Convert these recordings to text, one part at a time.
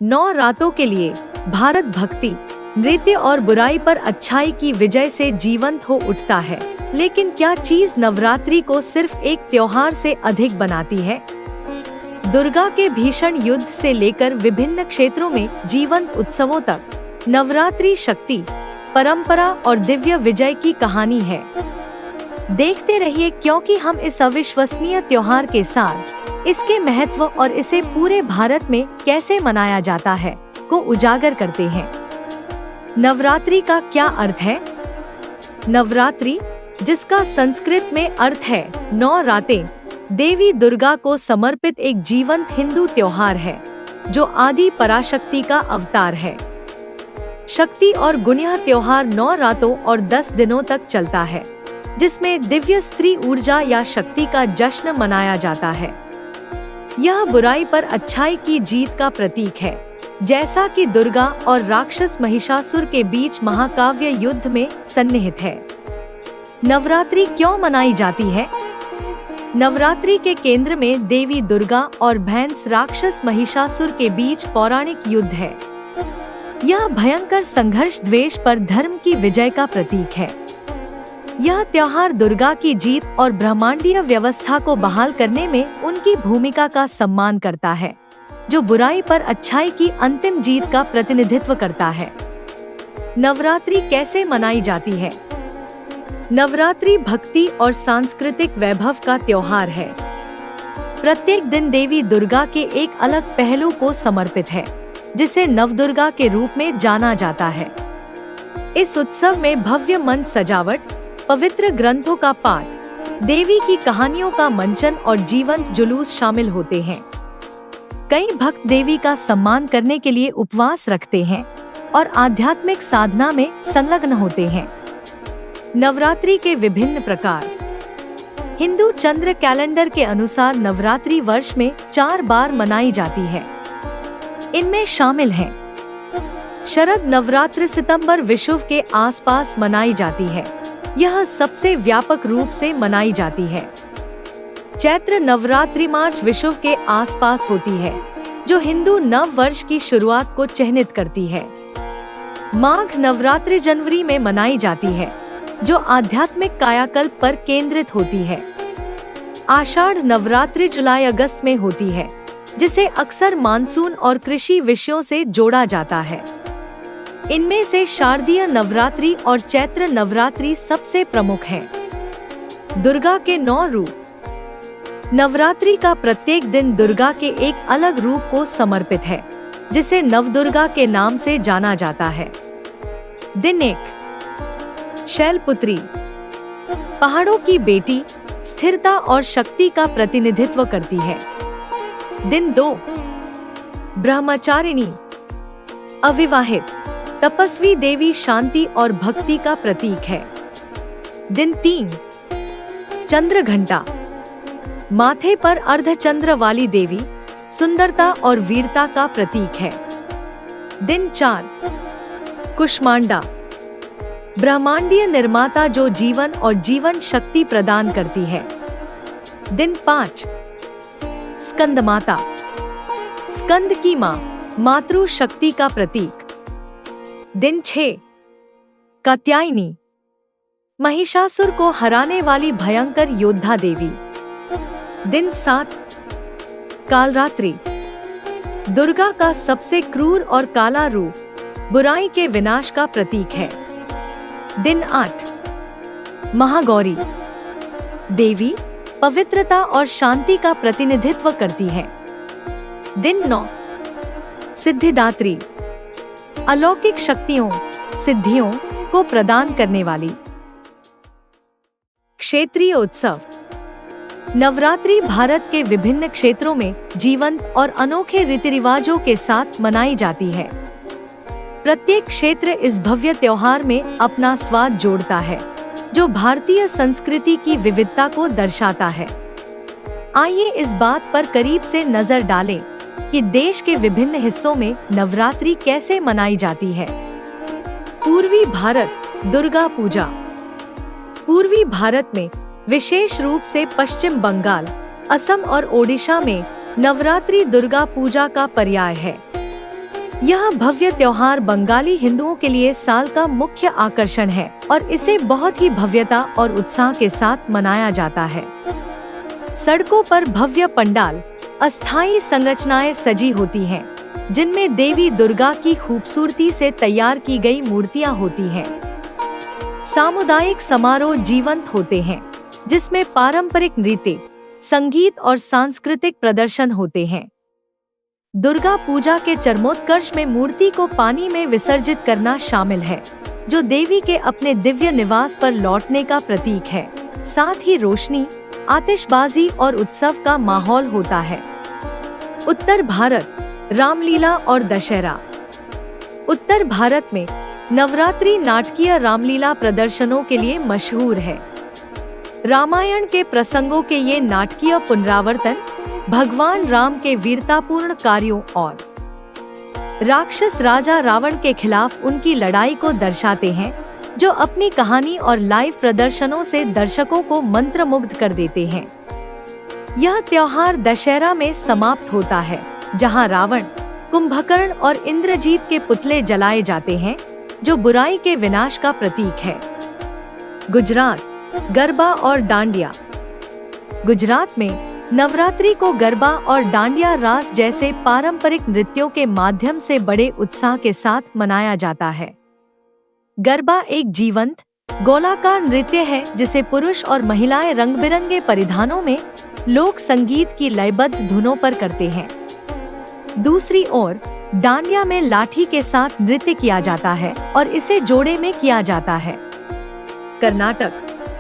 9 रातों के लिए भारत भक्ति, नृत्य और बुराई पर अच्छाई की विजय से जीवंत हो उठता है। लेकिन क्या चीज नवरात्रि को सिर्फ एक त्योहार से अधिक बनाती है? दुर्गा के भीषण युद्ध से लेकर विभिन्न क्षेत्रों में जीवंत उत्सवों तक, नवरात्रि शक्ति, परंपरा और दिव्य विजय की कहानी है। देखते रहिए, क्योंकि हम इस अविश्वसनीय त्योहार के साथ इसके महत्व और इसे पूरे भारत में कैसे मनाया जाता है को उजागर करते हैं। नवरात्रि का क्या अर्थ है? नवरात्रि, जिसका संस्कृत में अर्थ है 9 रातें, देवी दुर्गा को समर्पित एक जीवंत हिंदू त्योहार है जो आदि पराशक्ति का अवतार है। शक्ति और गुण यह त्योहार 9 रातों और 10 दिनों तक चलता है, जिसमें दिव्य स्त्री ऊर्जा या शक्ति का जश्न मनाया जाता है। यह बुराई पर अच्छाई की जीत का प्रतीक है, जैसा कि दुर्गा और राक्षस महिषासुर के बीच महाकाव्य युद्ध में सन्निहित है। नवरात्रि क्यों मनाई जाती है? नवरात्रि के केंद्र में देवी दुर्गा और भैंस राक्षस महिषासुर के बीच पौराणिक युद्ध है। यह भयंकर संघर्ष द्वेष पर धर्म की विजय का प्रतीक है। यह त्योहार दुर्गा की जीत और ब्रह्मांडीय व्यवस्था को बहाल करने में उनकी भूमिका का सम्मान करता है, जो बुराई पर अच्छाई की अंतिम जीत का प्रतिनिधित्व करता है। नवरात्रि कैसे मनाई जाती है? नवरात्रि भक्ति और सांस्कृतिक वैभव का त्योहार है। प्रत्येक दिन देवी दुर्गा के एक अलग पहलू को समर्पित है, जिसे नवदुर्गा के रूप में जाना जाता है। इस उत्सव में भव्य मंच सजावट, पवित्र ग्रंथों का पाठ, देवी की कहानियों का मंचन और जीवंत जुलूस शामिल होते हैं। कई भक्त देवी का सम्मान करने के लिए उपवास रखते हैं और आध्यात्मिक साधना में संलग्न होते हैं। नवरात्रि के विभिन्न प्रकार। हिंदू चंद्र कैलेंडर के अनुसार नवरात्रि वर्ष में 4 बार मनाई जाती है। इनमें शामिल हैं: शरद नवरात्रि सितंबर विषुव के आसपास मनाई जाती है, यह सबसे व्यापक रूप से मनाई जाती है। चैत्र नवरात्रि मार्च विषुव के आसपास होती है, जो हिंदू नव वर्ष की शुरुआत को चिह्नित करती है। माघ नवरात्रि जनवरी में मनाई जाती है, जो आध्यात्मिक कायाकल्प पर केंद्रित होती है। आषाढ़ नवरात्रि जुलाई अगस्त में होती है, जिसे अक्सर मानसून और कृषि विषयों से जोड़ा जाता है। इनमें से शारदीय नवरात्रि और चैत्र नवरात्रि सबसे प्रमुख हैं। दुर्गा के 9 रूप। नवरात्रि का प्रत्येक दिन दुर्गा के एक अलग रूप को समर्पित है, जिसे नवदुर्गा के नाम से जाना जाता है। दिन 1, शैलपुत्री, पहाड़ों की बेटी, स्थिरता और शक्ति का प्रतिनिधित्व करती है। दिन 2, ब्रह्मचारिणी, अविवाहित, तपस्वी देवी, शांति और भक्ति का प्रतीक है। दिन 3, चंद्रघंटा, माथे पर अर्धचंद्र वाली देवी, सुंदरता और वीरता का प्रतीक है। दिन 4, कुष्मांडा, ब्रह्मांडीय निर्माता जो जीवन और जीवन शक्ति प्रदान करती है। दिन 5, स्कंद माता, स्कंद की मां, मातृ शक्ति का प्रतीक। दिन 6, कात्यायनी, महिषासुर को हराने वाली भयंकर योद्धा देवी। दिन 7, कालरात्रि, दुर्गा का सबसे क्रूर और काला रूप, बुराई के विनाश का प्रतीक है। दिन 8, महागौरी, देवी, पवित्रता और शांति का प्रतिनिधित्व करती है। दिन 9, सिद्धिदात्री, अलौकिक शक्तियों, सिद्धियों को प्रदान करने वाली। क्षेत्रीय उत्सव। नवरात्रि भारत के विभिन्न क्षेत्रों में जीवंत और अनोखे रीति रिवाजों के साथ मनाई जाती है। प्रत्येक क्षेत्र इस भव्य त्योहार में अपना स्वाद जोड़ता है, जो भारतीय संस्कृति की विविधता को दर्शाता है। आइए इस बात पर करीब से नजर डालें कि देश के विभिन्न हिस्सों में नवरात्रि कैसे मनाई जाती है। पूर्वी भारत, दुर्गा पूजा। पूर्वी भारत में, विशेष रूप से पश्चिम बंगाल, असम और ओडिशा में नवरात्रि दुर्गा पूजा का पर्याय है। यह भव्य त्योहार बंगाली हिंदुओं के लिए साल का मुख्य आकर्षण है और इसे बहुत ही भव्यता और उत्साह के साथ मनाया जाता है। सड़कों पर भव्य पंडाल, अस्थायी संरचनाएं सजी होती हैं, जिनमें देवी दुर्गा की खूबसूरती से तैयार की गई मूर्तियां होती हैं। सामुदायिक समारोह जीवंत होते हैं, जिसमें पारंपरिक नृत्य, संगीत और सांस्कृतिक प्रदर्शन होते हैं। दुर्गा पूजा के चरमोत्कर्ष में मूर्ति को पानी में विसर्जित करना शामिल है, जो देवी के अपने दिव्य निवास पर लौटने का प्रतीक है। साथ ही रोशनी, आतिशबाजी और उत्सव का माहौल होता है। उत्तर भारत, रामलीला और दशहरा। उत्तर भारत में नवरात्रि नाटकीय रामलीला प्रदर्शनों के लिए मशहूर है। रामायण के प्रसंगों के ये नाटकीय पुनरावर्तन भगवान राम के वीरतापूर्ण कार्यों और राक्षस राजा रावण के खिलाफ उनकी लड़ाई को दर्शाते हैं, जो अपनी कहानी और लाइव प्रदर्शनों से दर्शकों को मंत्रमुग्ध कर देते हैं। यह त्योहार दशहरा में समाप्त होता है, जहां रावण, कुंभकर्ण और इंद्रजीत के पुतले जलाए जाते हैं, जो बुराई के विनाश का प्रतीक है। गुजरात, गरबा और डांडिया। गुजरात में नवरात्रि को गरबा और डांडिया रास जैसे पारंपरिक नृत्यों के माध्यम से बड़े उत्साह के साथ मनाया जाता है। गरबा एक जीवंत, गोलाकार नृत्य है जिसे पुरुष और महिलाएं रंग-बिरंगे परिधानों में लोक संगीत की लयबद्ध धुनों पर करते हैं। दूसरी ओर डांडिया में लाठी के साथ नृत्य किया जाता है और इसे जोड़े में किया जाता है। कर्नाटक,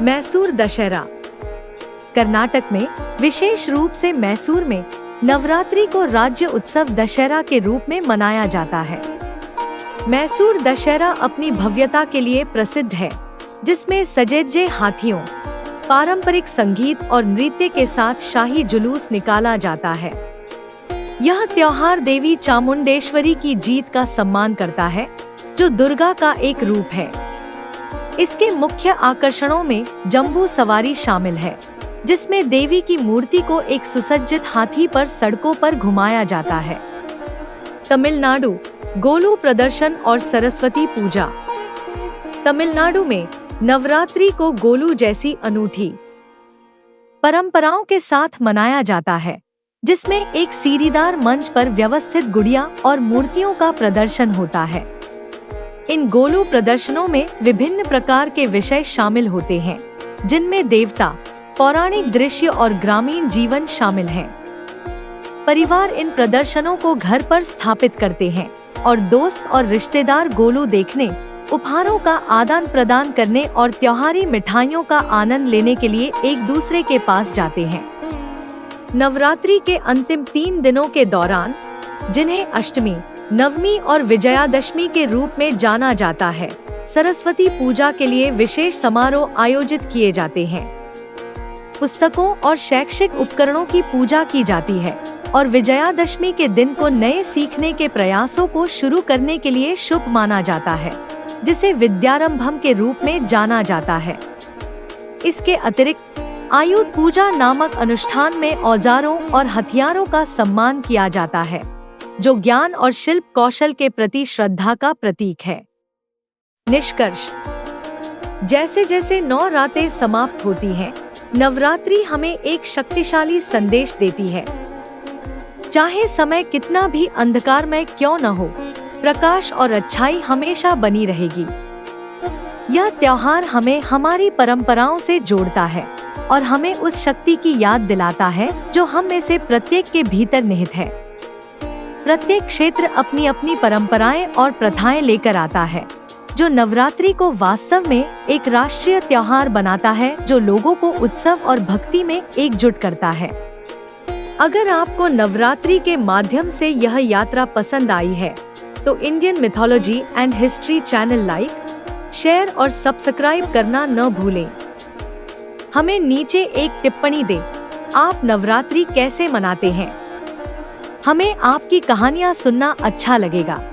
मैसूर दशहरा। कर्नाटक में विशेष रूप से मैसूर में नवरात्रि को राज्य उत्सव दशहरा के रूप में मनाया जाता है। मैसूर दशहरा अपनी भव्यता के लिए प्रसिद्ध है, जिसमें सजेजे हाथियों, पारंपरिक संगीत और नृत्य के साथ शाही जुलूस निकाला जाता है। यह त्योहार देवी चामुंडेश्वरी की जीत का सम्मान करता है, जो दुर्गा का एक रूप है। इसके मुख्य आकर्षणों में जंबू सवारी शामिल है, जिसमें देवी की मूर्ति को एक सुसज्जित हाथी पर सड़कों पर घुमाया जाता है। तमिलनाडु, गोलू प्रदर्शन और सरस्वती पूजा। तमिलनाडु में नवरात्रि को गोलू जैसी अनूठी परंपराओं के साथ मनाया जाता है, जिसमें एक सीढ़ीदार मंच पर व्यवस्थित गुड़िया और मूर्तियों का प्रदर्शन होता है। इन गोलू प्रदर्शनों में विभिन्न प्रकार के विषय शामिल होते हैं, जिनमें देवता, पौराणिक दृश्य और ग्रामीण जीवन शामिल हैं। परिवार इन प्रदर्शनों को घर पर स्थापित करते हैं और दोस्त और रिश्तेदार गोलू देखने, उपहारों का आदान प्रदान करने और त्योहारी मिठाइयों का आनंद लेने के लिए एक दूसरे के पास जाते हैं। नवरात्रि के अंतिम 3 दिनों के दौरान, जिन्हें अष्टमी, नवमी और विजयादशमी के रूप में जाना जाता है, सरस्वती पूजा के लिए विशेष समारोह आयोजित किए जाते हैं। पुस्तकों और शैक्षिक उपकरणों की पूजा की जाती है और विजयादशमी के दिन को नए सीखने के प्रयासों को शुरू करने के लिए शुभ माना जाता है, जिसे विद्यारंभम के रूप में जाना जाता है। इसके अतिरिक्त आयुध पूजा नामक अनुष्ठान में औजारों और हथियारों का सम्मान किया जाता है, जो ज्ञान और शिल्प कौशल के प्रति श्रद्धा का प्रतीक है। निष्कर्ष, जैसे जैसे 9 रातें समाप्त होती हैं, नवरात्रि हमें एक शक्तिशाली संदेश देती है। चाहे समय कितना भी अंधकारमय क्यों न हो, प्रकाश और अच्छाई हमेशा बनी रहेगी। यह त्योहार हमें हमारी परंपराओं से जोड़ता है और हमें उस शक्ति की याद दिलाता है जो हम में से प्रत्येक के भीतर निहित है। प्रत्येक क्षेत्र अपनी अपनी परंपराएं और प्रथाएं लेकर आता है, जो नवरात्रि को वास्तव में एक राष्ट्रीय त्योहार बनाता है, जो लोगों को उत्सव और भक्ति में एकजुट करता है। अगर आपको नवरात्रि के माध्यम से यह यात्रा पसंद आई है, तो Indian mythology and history channel like, share और सब्सक्राइब करना न भूलें। हमें नीचे एक टिप्पणी दें, आप नवरात्रि कैसे मनाते हैं? हमें आपकी कहानियाँ सुनना अच्छा लगेगा।